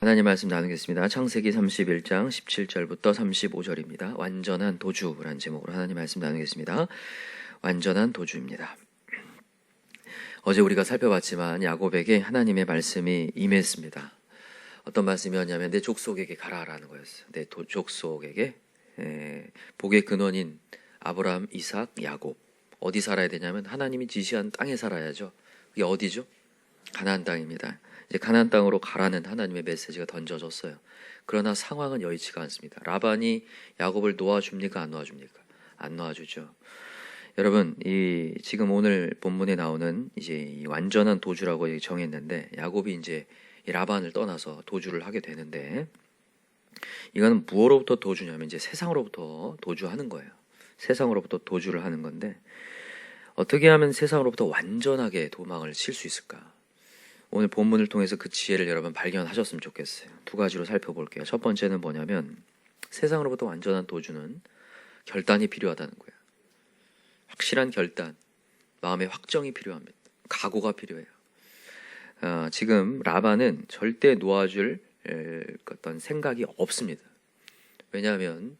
하나님 말씀 나누겠습니다. 창세기 31장 17절부터 35절입니다. 완전한 도주라는 제목으로 하나님 말씀 나누겠습니다. 완전한 도주입니다. 어제 우리가 살펴봤지만 야곱에게 하나님의 말씀이 임했습니다. 어떤 말씀이었냐면 내 족속에게 가라라는 거였어요. 내 족속에게 복의 근원인 아브라함, 이삭, 야곱. 어디 살아야 되냐면 하나님이 지시한 땅에 살아야죠. 그게 어디죠? 가나안 땅입니다. 이제 가나안 땅으로 가라는 하나님의 메시지가 던져졌어요. 그러나 상황은 여의치가 않습니다. 라반이 야곱을 놓아줍니까? 안 놓아줍니까? 안 놓아주죠. 여러분, 지금 오늘 본문에 나오는 이제 이 완전한 도주라고 정했는데 야곱이 이제 이 라반을 떠나서 도주를 하게 되는데 이거는 무엇로부터 도주냐면 이제 세상으로부터 도주하는 거예요. 세상으로부터 도주를 하는 건데 어떻게 하면 세상으로부터 완전하게 도망을 칠 수 있을까? 오늘 본문을 통해서 그 지혜를 여러분 발견하셨으면 좋겠어요. 두 가지로 살펴볼게요. 첫 번째는 뭐냐면 세상으로부터 완전한 도주는 결단이 필요하다는 거예요. 확실한 결단, 마음의 확정이 필요합니다. 각오가 필요해요. 지금 라반은 절대 놓아줄 어떤 생각이 없습니다. 왜냐하면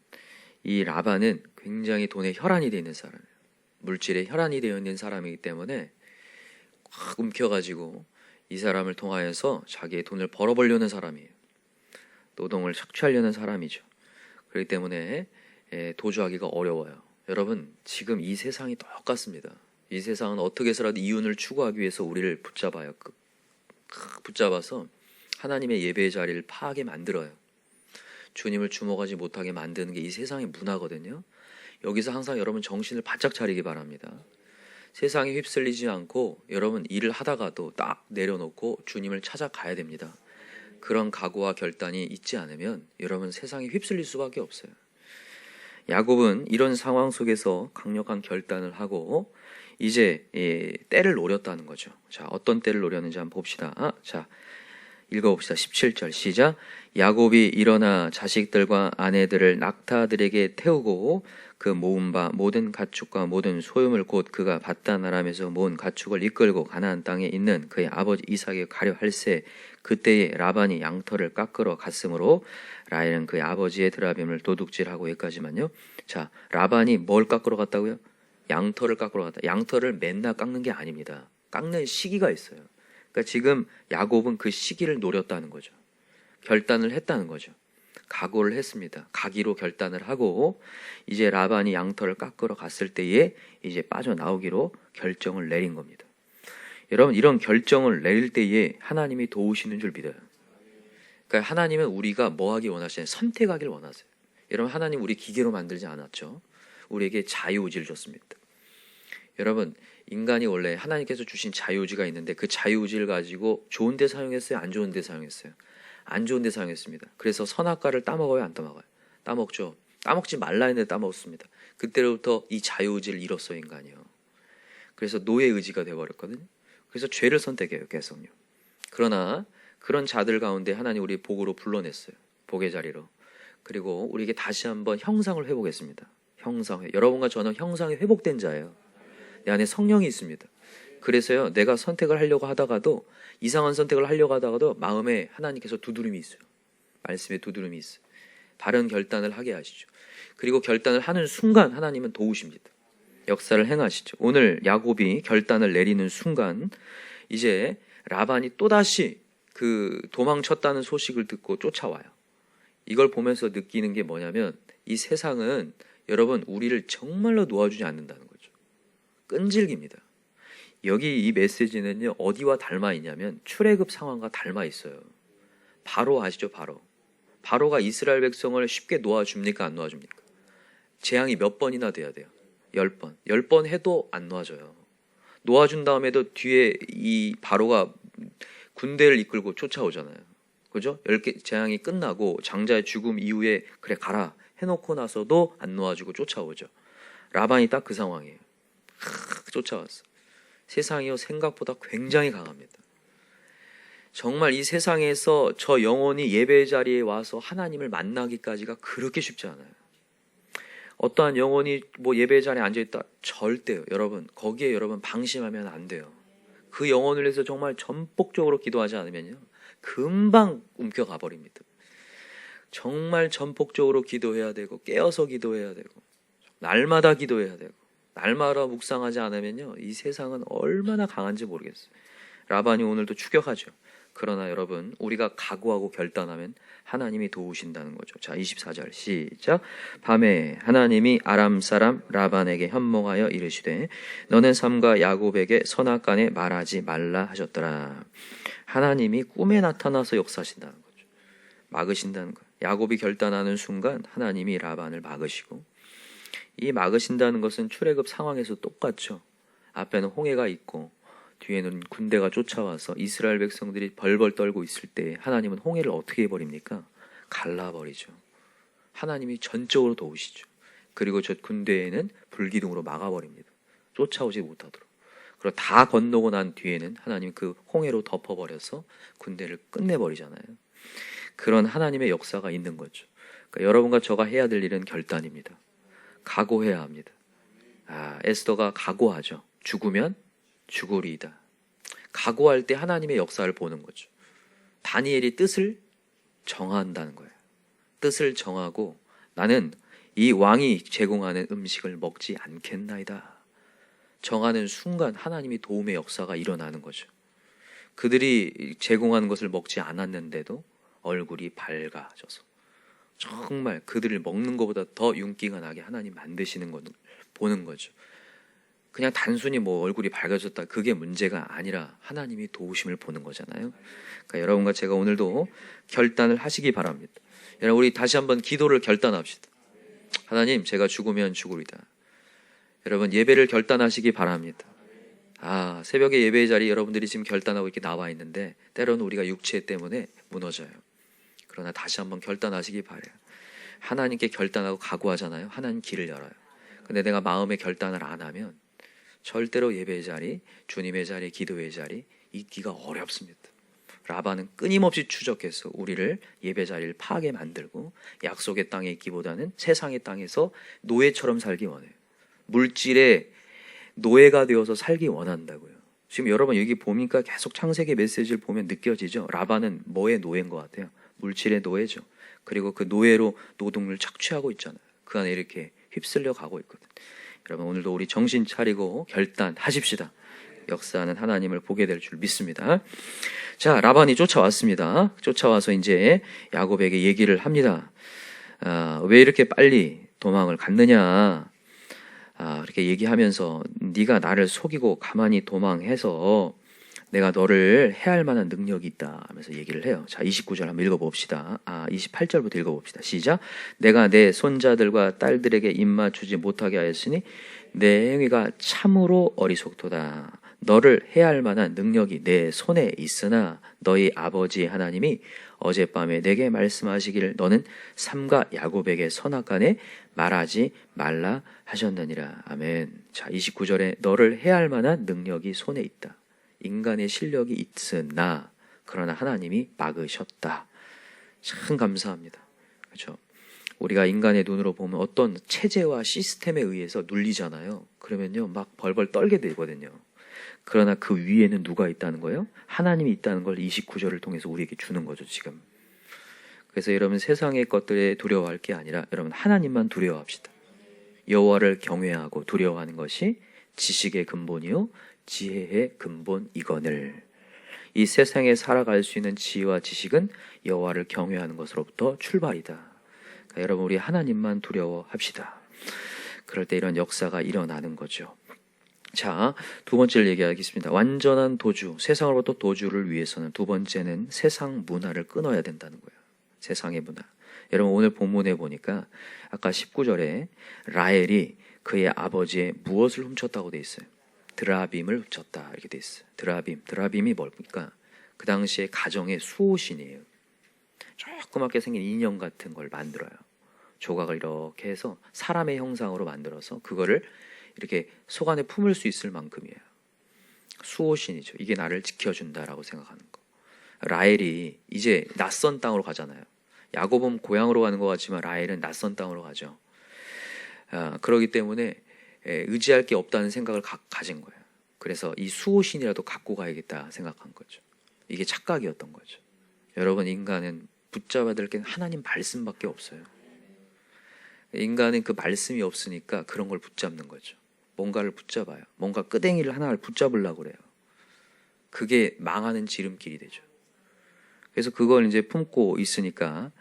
이 라반은 굉장히 돈에 혈안이 되어 있는 사람이에요. 물질에 혈안이 되어 있는 사람이기 때문에 확 움켜가지고 이 사람을 통하여서 자기의 돈을 벌어보려는 사람이에요. 노동을 착취하려는 사람이죠. 그렇기 때문에 도주하기가 어려워요. 여러분, 지금 이 세상이 똑같습니다. 이 세상은 어떻게 해서라도 이윤을 추구하기 위해서 우리를 붙잡아요. 붙잡아서 하나님의 예배의 자리를 파하게 만들어요. 주님을 주목하지 못하게 만드는 게 이 세상의 문화거든요. 여기서 항상 여러분 정신을 바짝 차리기 바랍니다. 세상에 휩쓸리지 않고 여러분 일을 하다가도 딱 내려놓고 주님을 찾아가야 됩니다. 그런 각오와 결단이 있지 않으면 여러분 세상에 휩쓸릴 수밖에 없어요. 야곱은 이런 상황 속에서 강력한 결단을 하고 이제 때를 노렸다는 거죠. 자, 어떤 때를 노렸는지 한번 봅시다. 자, 읽어봅시다. 17절 시작. 야곱이 일어나 자식들과 아내들을 낙타들에게 태우고 그 모은 바 모든 가축과 모든 소유물 곧 그가 밧단 아람에서 모은 가축을 이끌고 가나안 땅에 있는 그의 아버지 이삭에 가려 할새 그때에 라반이 양털을 깎으러 갔으므로 라헬은 그의 아버지의 드라빔을 도둑질하고 여기까지만요. 자, 라반이 뭘 깎으러 갔다고요? 양털을 깎으러 갔다. 양털을 맨날 깎는 게 아닙니다. 깎는 시기가 있어요. 그러니까 지금 야곱은 그 시기를 노렸다는 거죠. 결단을 했다는 거죠. 각오를 했습니다. 가기로 결단을 하고 이제 라반이 양털을 깎으러 갔을 때에 이제 빠져나오기로 결정을 내린 겁니다. 여러분, 이런 결정을 내릴 때에 하나님이 도우시는 줄 믿어요. 그러니까 하나님은 우리가 뭐 하기 원하시냐면 선택하길 원하세요. 여러분, 하나님 우리 기계로 만들지 않았죠. 우리에게 자유의지를 줬습니다. 여러분, 인간이 원래 하나님께서 주신 자유의지가 있는데 그 자유의지를 가지고 좋은 데 사용했어요? 안 좋은 데 사용했어요? 안 좋은 데 사용했습니다. 그래서 선악과를 따먹어요? 안 따먹어요? 따먹죠. 따먹지 말라 했는데 따먹었습니다. 그때로부터 이 자유의지를 잃었어요, 인간이요. 그래서 노예의지가 되어버렸거든요. 그래서 죄를 선택해요, 계속요. 그러나 그런 자들 가운데 하나님 우리 복으로 불러냈어요. 복의 자리로. 그리고 우리에게 다시 한번 형상을 회복했습니다. 형상. 여러분과 저는 형상이 회복된 자예요. 내 안에 성령이 있습니다. 그래서요, 내가 선택을 하려고 하다가도 이상한 선택을 하려고 하다가도 마음에 하나님께서 두드림이 있어요. 말씀에 두드림이 있어요. 바른 결단을 하게 하시죠. 그리고 결단을 하는 순간 하나님은 도우십니다. 역사를 행하시죠. 오늘 야곱이 결단을 내리는 순간 이제 라반이 또다시 그 도망쳤다는 소식을 듣고 쫓아와요. 이걸 보면서 느끼는 게 뭐냐면 이 세상은 여러분 우리를 정말로 놓아주지 않는다는 거죠. 끈질깁니다. 여기 이 메시지는요 어디와 닮아 있냐면 출애굽 상황과 닮아 있어요. 바로 아시죠? 바로가 이스라엘 백성을 쉽게 놓아줍니까? 안 놓아줍니까? 재앙이 몇 번이나 돼야 돼요? 10번. 10번 해도 안 놓아줘요. 놓아준 다음에도 뒤에 이 바로가 군대를 이끌고 쫓아오잖아요. 그죠? 10개 재앙이 끝나고 장자의 죽음 이후에 그래 가라 해놓고 나서도 안 놓아주고 쫓아오죠. 라반이 딱 그 상황이에요. 쫓아왔어. 세상이요 생각보다 굉장히 강합니다. 정말 이 세상에서 저 영혼이 예배 자리에 와서 하나님을 만나기까지가 그렇게 쉽지 않아요. 어떠한 영혼이 뭐 예배 자리에 앉아있다 절대요. 여러분 거기에 여러분 방심하면 안 돼요. 그 영혼을 위해서 정말 전폭적으로 기도하지 않으면요 금방 움켜가 버립니다. 정말 전폭적으로 기도해야 되고 깨어서 기도해야 되고 날마다 기도해야 되고 날마다 묵상하지 않으면요, 이 세상은 얼마나 강한지 모르겠어요. 라반이 오늘도 추격하죠. 그러나 여러분, 우리가 각오하고 결단하면 하나님이 도우신다는 거죠. 자, 24절 시작. 밤에 하나님이 아람 사람 라반에게 현몽하여 이르시되 너는 삼가 야곱에게 선악간에 말하지 말라 하셨더라. 하나님이 꿈에 나타나서 역사하신다는 거죠. 막으신다는 거예요. 야곱이 결단하는 순간 하나님이 라반을 막으시고, 이 막으신다는 것은 출애굽 상황에서 똑같죠. 앞에는 홍해가 있고 뒤에는 군대가 쫓아와서 이스라엘 백성들이 벌벌 떨고 있을 때 하나님은 홍해를 어떻게 해버립니까? 갈라버리죠. 하나님이 전적으로 도우시죠. 그리고 저 군대에는 불기둥으로 막아버립니다. 쫓아오지 못하도록. 그리고 다 건너고 난 뒤에는 하나님 그 홍해로 덮어버려서 군대를 끝내버리잖아요. 그런 하나님의 역사가 있는 거죠. 그러니까 여러분과 저가 해야 될 일은 결단입니다. 각오해야 합니다. 에스더가 각오하죠. 죽으면 죽으리이다. 각오할 때 하나님의 역사를 보는 거죠. 다니엘이 뜻을 정한다는 거예요. 뜻을 정하고 나는 이 왕이 제공하는 음식을 먹지 않겠나이다. 정하는 순간 하나님이 도움의 역사가 일어나는 거죠. 그들이 제공하는 것을 먹지 않았는데도 얼굴이 밝아져서 정말 그들을 먹는 것보다 더 윤기가 나게 하나님 만드시는 걸 보는 거죠. 그냥 단순히 뭐 얼굴이 밝아졌다, 그게 문제가 아니라 하나님이 도우심을 보는 거잖아요. 그러니까 여러분과 제가 오늘도 결단을 하시기 바랍니다. 여러분, 우리 다시 한번 기도를 결단합시다. 하나님, 제가 죽으면 죽으리다. 여러분, 예배를 결단하시기 바랍니다. 새벽에 예배의 자리 여러분들이 지금 결단하고 이렇게 나와 있는데 때로는 우리가 육체 때문에 무너져요. 그러나 다시 한번 결단하시기 바라요. 하나님께 결단하고 각오하잖아요. 하나님 길을 열어요. 근데 내가 마음의 결단을 안 하면 절대로 예배의 자리, 주님의 자리, 기도의 자리 있기가 어렵습니다. 라반은 끊임없이 추적해서 우리를 예배 자리를 파하게 만들고 약속의 땅에 있기보다는 세상의 땅에서 노예처럼 살기 원해요. 물질의 노예가 되어서 살기 원한다고요. 지금 여러분 여기 보니까 계속 창세기 메시지를 보면 느껴지죠. 라반은 뭐의 노예인 것 같아요? 물질의 노예죠. 그리고 그 노예로 노동을 착취하고 있잖아요. 그 안에 이렇게 휩쓸려 가고 있거든. 여러분, 오늘도 우리 정신 차리고 결단하십시다. 역사하는 하나님을 보게 될 줄 믿습니다. 자, 라반이 쫓아왔습니다. 쫓아와서 이제 야곱에게 얘기를 합니다. 왜 이렇게 빨리 도망을 갔느냐? 이렇게 얘기하면서 네가 나를 속이고 가만히 도망해서 내가 너를 해할 만한 능력이 있다 하면서 얘기를 해요. 자, 29절 한번 읽어봅시다. 28절부터 읽어봅시다. 시작. 내가 내 손자들과 딸들에게 입맞추지 못하게 하였으니 내 행위가 참으로 어리석도다. 너를 해할 만한 능력이 내 손에 있으나 너희 아버지 하나님이 어젯밤에 내게 말씀하시기를 너는 삼가 야곱에게 선악간에 말하지 말라 하셨느니라. 아멘. 자, 29절에 너를 해할 만한 능력이 손에 있다. 인간의 실력이 있으나 그러나 하나님이 막으셨다. 참 감사합니다. 그렇죠? 우리가 인간의 눈으로 보면 어떤 체제와 시스템에 의해서 눌리잖아요. 그러면요 막 벌벌 떨게 되거든요. 그러나 그 위에는 누가 있다는 거예요? 하나님이 있다는 걸 29절을 통해서 우리에게 주는 거죠, 지금. 그래서 여러분, 세상의 것들에 두려워할 게 아니라 여러분, 하나님만 두려워합시다. 여호와를 경외하고 두려워하는 것이 지식의 근본이요 지혜의 근본이거늘. 이 세상에 살아갈 수 있는 지혜와 지식은 여호와를 경외하는 것으로부터 출발이다. 그러니까 여러분, 우리 하나님만 두려워합시다. 그럴 때 이런 역사가 일어나는 거죠. 자, 두 번째를 얘기하겠습니다. 완전한 도주, 세상으로부터 도주를 위해서는 두 번째는 세상 문화를 끊어야 된다는 거예요. 세상의 문화. 여러분, 오늘 본문에 보니까 아까 19절에 라헬이 그의 아버지의 무엇을 훔쳤다고 돼 있어요? 드라빔을 훔쳤다 이렇게 돼 있어요. 드라빔이 뭡니까? 그 당시에 가정의 수호신이에요. 조그맣게 생긴 인형 같은 걸 만들어요. 조각을 이렇게 해서 사람의 형상으로 만들어서 그거를 이렇게 속 안에 품을 수 있을 만큼이에요. 수호신이죠. 이게 나를 지켜준다라고 생각하는 거. 라헬이 이제 낯선 땅으로 가잖아요. 야곱은 고향으로 가는 것 같지만 라헬은 낯선 땅으로 가죠. 그렇기 때문에 의지할 게 없다는 생각을 가진 거예요. 그래서 이 수호신이라도 갖고 가야겠다 생각한 거죠. 이게 착각이었던 거죠. 여러분, 인간은 붙잡아야 될 게 하나님 말씀밖에 없어요. 인간은 그 말씀이 없으니까 그런 걸 붙잡는 거죠. 뭔가를 붙잡아요. 뭔가 끄댕이를 하나를 붙잡으려고 그래요. 그게 망하는 지름길이 되죠. 그래서 그걸 이제 품고 있으니까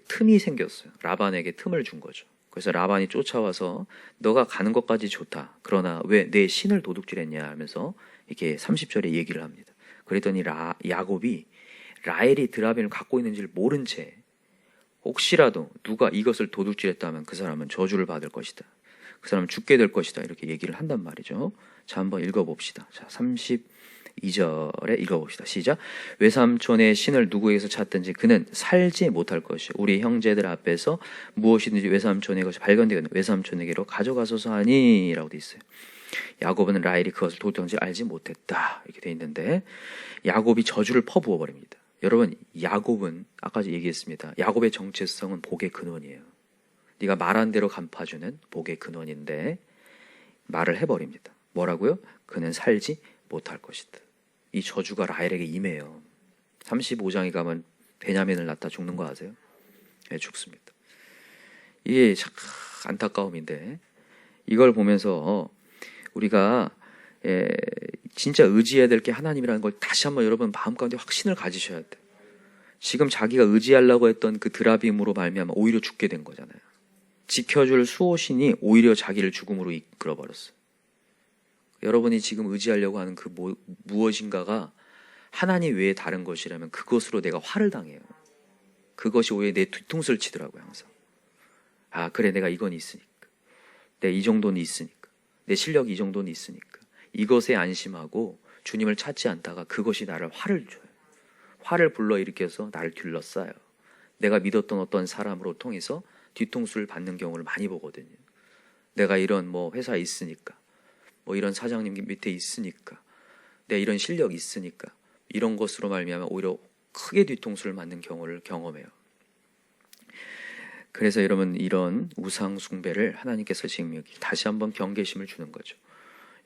틈이 생겼어요. 라반에게 틈을 준 거죠. 그래서 라반이 쫓아와서 너가 가는 것까지 좋다. 그러나 왜 내 신을 도둑질했냐 하면서 이렇게 30절에 얘기를 합니다. 그랬더니 야곱이 라헬이 드라벤을 갖고 있는지를 모른 채 혹시라도 누가 이것을 도둑질했다면 그 사람은 저주를 받을 것이다. 그 사람은 죽게 될 것이다. 이렇게 얘기를 한단 말이죠. 자, 한번 읽어봅시다. 자, 32절에 읽어봅시다. 시작. 외삼촌의 신을 누구에게서 찾든지 그는 살지 못할 것이요. 우리 형제들 앞에서 무엇이든지 외삼촌의 것이 발견되거든 외삼촌에게로 가져가소서 하니 라고 돼 있어요. 야곱은 라헬이 그것을 도둑질한지 알지 못했다. 이렇게 돼 있는데 야곱이 저주를 퍼부어 버립니다. 여러분, 야곱은 아까 얘기했습니다. 야곱의 정체성은 복의 근원이에요. 네가 말한 대로 갚아주는 복의 근원인데 말을 해버립니다. 뭐라고요? 그는 살지 못할 것이다. 이 저주가 라헬에게 임해요. 35장에 가면 베냐민을 낳다 죽는 거 아세요? 네, 죽습니다. 이게 참 안타까움인데 이걸 보면서 우리가 진짜 의지해야 될 게 하나님이라는 걸 다시 한번 여러분 마음 가운데 확신을 가지셔야 돼요. 지금 자기가 의지하려고 했던 그 드라빔으로 말미암아 오히려 죽게 된 거잖아요. 지켜줄 수호신이 오히려 자기를 죽음으로 이끌어버렸어요. 여러분이 지금 의지하려고 하는 그 무엇인가가 하나님 외에 다른 것이라면 그것으로 내가 화를 당해요. 그것이 오히려 내 뒤통수를 치더라고요. 항상. 아, 그래, 내가 이건 있으니까, 내 이 정도는 있으니까, 내 실력이 이 정도는 있으니까 이것에 안심하고 주님을 찾지 않다가 그것이 나를 화를 줘요. 화를 불러일으켜서 나를 둘러싸요. 내가 믿었던 어떤 사람으로 통해서 뒤통수를 받는 경우를 많이 보거든요. 내가 이런 회사에 있으니까, 이런 사장님 밑에 있으니까, 내가 이런 실력이 있으니까 이런 것으로 말미암아 오히려 크게 뒤통수를 맞는 경우를 경험해요. 그래서 여러분, 이런 우상 숭배를 하나님께서 지금 여기 다시 한번 경계심을 주는 거죠.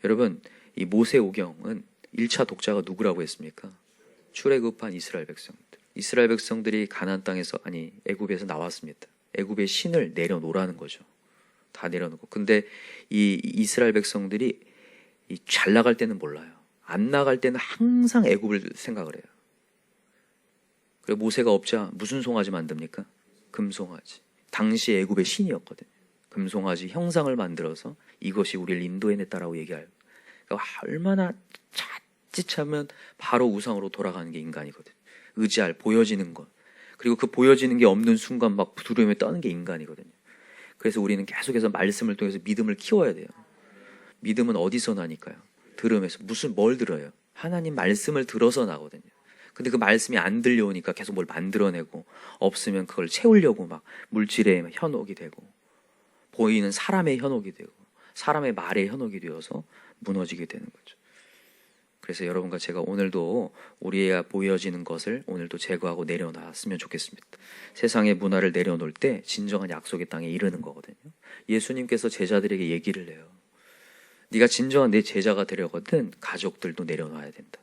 여러분, 이 모세오경은 1차 독자가 누구라고 했습니까? 출애굽한 이스라엘 백성들. 이스라엘 백성들이 가나안 땅에서 애굽에서 나왔습니다. 애굽의 신을 내려놓으라는 거죠. 다 내려놓고. 근데 이 이스라엘 백성들이 잘 나갈 때는 몰라요. 안 나갈 때는 항상 애굽을 생각을 해요. 그리고 모세가 없자 무슨 송아지 만듭니까? 금송아지. 당시 애굽의 신이었거든요. 금송아지 형상을 만들어서 이것이 우리를 인도해냈다라고 얘기해요. 그러니까 얼마나 자칫하면 바로 우상으로 돌아가는 게 인간이거든요. 의지할, 보여지는 것. 그리고 그 보여지는 게 없는 순간 막 두려움에 떠는 게 인간이거든요. 그래서 우리는 계속해서 말씀을 통해서 믿음을 키워야 돼요. 믿음은 어디서 나니까요? 들음에서. 뭘 들어요? 하나님 말씀을 들어서 나거든요. 근데 그 말씀이 안 들려오니까 계속 뭘 만들어내고, 없으면 그걸 채우려고 막 물질의 현혹이 되고, 보이는 사람의 현혹이 되고, 사람의 말의 현혹이 되어서 무너지게 되는 거죠. 그래서 여러분과 제가 오늘도 우리가 보여지는 것을 오늘도 제거하고 내려놨으면 좋겠습니다. 세상의 문화를 내려놓을 때 진정한 약속의 땅에 이르는 거거든요. 예수님께서 제자들에게 얘기를 해요. 네가 진정한 내 제자가 되려거든 가족들도 내려놔야 된다.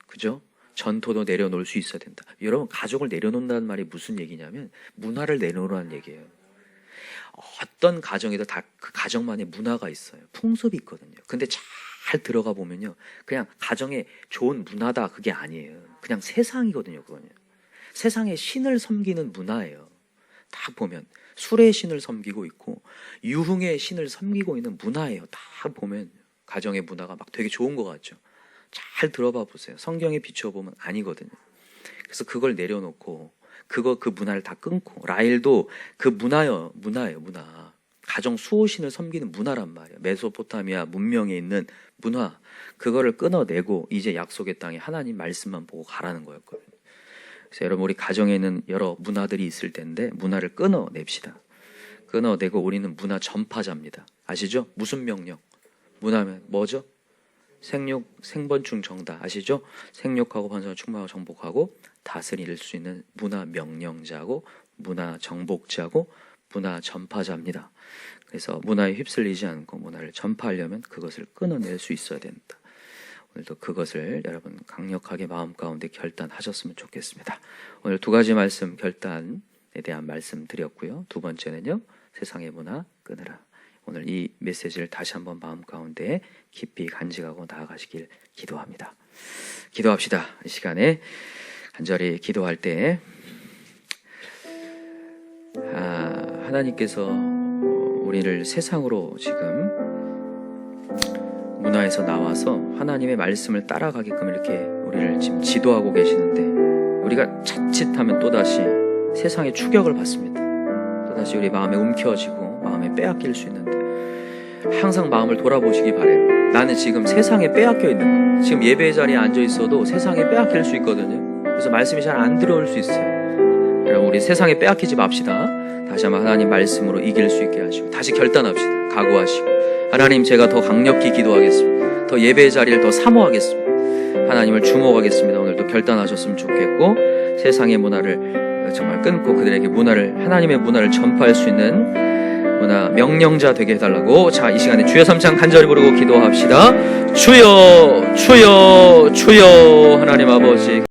그죠? 전토도 내려놓을 수 있어야 된다. 여러분, 가족을 내려놓는다는 말이 무슨 얘기냐면 문화를 내려놓으라는 얘기예요. 어떤 가정에도 다 그 가정만의 문화가 있어요. 풍습이 있거든요. 근데 잘 들어가 보면요, 그냥 가정에 좋은 문화다 그게 아니에요. 그냥 세상이거든요. 그거는 세상의 신을 섬기는 문화예요. 다 보면 술의 신을 섬기고 있고 유흥의 신을 섬기고 있는 문화예요. 다 보면 가정의 문화가 막 되게 좋은 것 같죠. 잘 들어봐 보세요. 성경에 비춰보면 아니거든요. 그래서 그걸 내려놓고 그 문화를 다 끊고, 라헬도 그 문화예요. 문화. 가정 수호신을 섬기는 문화란 말이에요. 메소포타미아 문명에 있는 문화, 그거를 끊어내고 이제 약속의 땅에 하나님 말씀만 보고 가라는 거였거든요. 그래서 여러분, 우리 가정에 있는 여러 문화들이 있을 텐데 문화를 끊어냅시다. 끊어내고 우리는 문화 전파자입니다. 아시죠? 무슨 명령? 문화면 뭐죠? 생번충 정다. 아시죠? 생육하고 번성하고 충만하고 정복하고 다스릴 수 있는 문화 명령자고 문화 정복자고 문화 전파자입니다. 그래서 문화에 휩쓸리지 않고 문화를 전파하려면 그것을 끊어낼 수 있어야 된다. 오늘도 그것을 여러분 강력하게 마음 가운데 결단하셨으면 좋겠습니다. 오늘 두 가지 말씀 결단에 대한 말씀 드렸고요. 두 번째는요, 세상의 문화 끊으라. 오늘 이 메시지를 다시 한번 마음 가운데 깊이 간직하고 나아가시길 기도합니다. 기도합시다. 이 시간에 간절히 기도할 때 하나님께서 우리를 세상으로 지금 문화에서 나와서 하나님의 말씀을 따라가게끔 이렇게 우리를 지금 지도하고 계시는데, 우리가 자칫하면 또다시 세상의 추격을 받습니다. 또다시 우리 마음에 움켜쥐고 마음에 빼앗길 수 있는데, 항상 마음을 돌아보시기 바래요. 나는 지금 세상에 빼앗겨 있는 거, 지금 예배의 자리에 앉아 있어도 세상에 빼앗길 수 있거든요. 그래서 말씀이 잘 안 들어올 수 있어요. 여러분, 우리 세상에 빼앗기지 맙시다. 다시 한번 하나님 말씀으로 이길 수 있게 하시고 다시 결단합시다. 각오하시고, 하나님, 제가 더 강력히 기도하겠습니다. 더 예배의 자리를 더 사모하겠습니다. 하나님을 주목하겠습니다. 오늘도 결단하셨으면 좋겠고, 세상의 문화를 정말 끊고 그들에게 하나님의 문화를 전파할 수 있는 문화 명령자 되게 해달라고, 자, 이 시간에 주여 3창 간절히 부르고 기도합시다. 주여, 주여, 주여. 하나님 아버지,